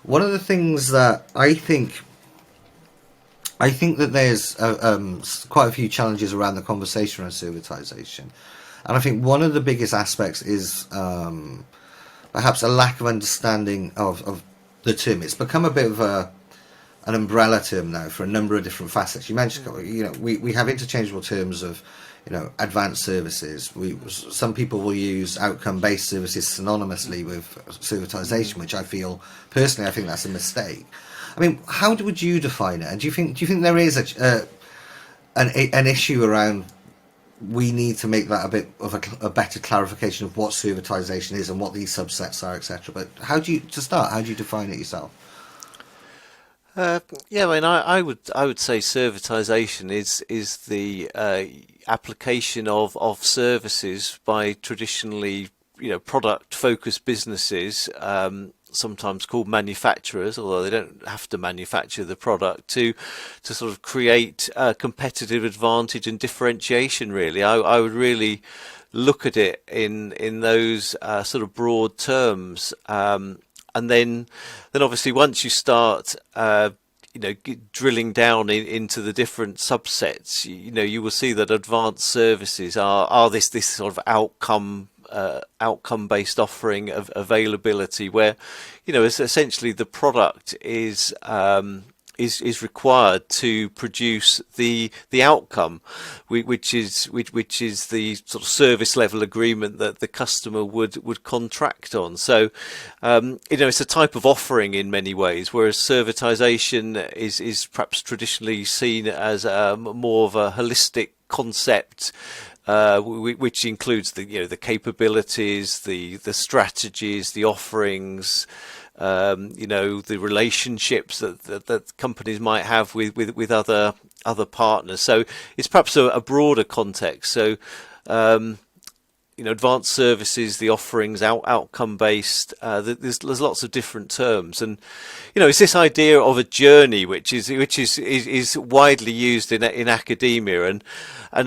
One of the things that I think that there's quite a few challenges around the conversation around servitization, and I think one of the biggest aspects is perhaps a lack of understanding of the term. It's become a bit of an umbrella term now for a number of different facets. You mentioned, we have interchangeable terms of, advanced services. Some people will use outcome-based services synonymously with servitization, which I think that's a mistake. I mean, how would you define it? And do you think there is an issue around we need to make that a bit of a better clarification of what servitization is and what these subsets are, etc. But how do you define it yourself? Yeah, I mean, I would say servitization is the application of services by traditionally product focused businesses, sometimes called manufacturers, although they don't have to manufacture the product, to sort of create a competitive advantage and differentiation. Really, I would really look at it in those sort of broad terms. And then obviously once you start, drilling down into the different subsets, you will see that advanced services are this sort of outcome-based offering of availability, where it's essentially the product is required to produce the outcome, which is the sort of service level agreement that the customer would contract on. So it's a type of offering in many ways, whereas servitization is perhaps traditionally seen as more of a holistic concept, which includes the capabilities, the strategies, the offerings, the relationships that companies might have with other partners. So it's perhaps a broader context. So advanced services, the offerings, outcome based. There's lots of different terms, and it's this idea of a journey, which is widely used in academia, and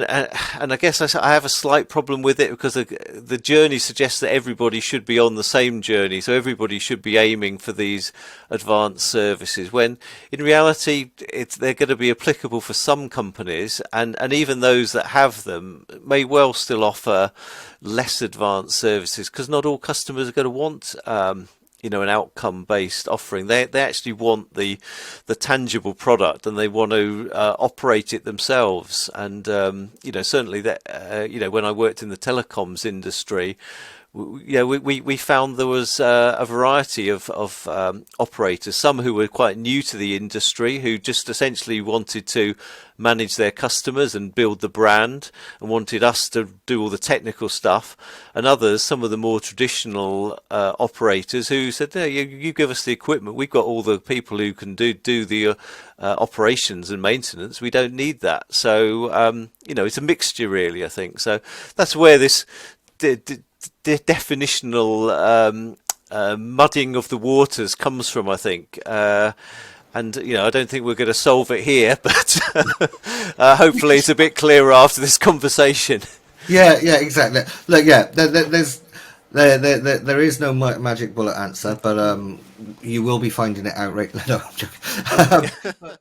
I guess I have a slight problem with it, because the journey suggests that everybody should be on the same journey, so everybody should be aiming for these advanced services, when in reality they're going to be applicable for some companies, and even those that have them may well still offer less advanced services, because not all customers are going to want an outcome-based offering. They actually want the tangible product, and they want to operate it themselves. And certainly that when I worked in the telecoms industry, we found there was a variety of operators, some who were quite new to the industry, who just essentially wanted to manage their customers and build the brand and wanted us to do all the technical stuff, and others, some of the more traditional operators, who said, no, you give us the equipment, we've got all the people who can do the operations and maintenance, we don't need that. So it's a mixture, really, I think. So that's where this definitional mudding of the waters comes from, I think. And I don't think we're going to solve it here, but hopefully it's a bit clearer after this conversation. Yeah, exactly. Look, there is no magic bullet answer, but you will be finding it out right. No, I'm joking.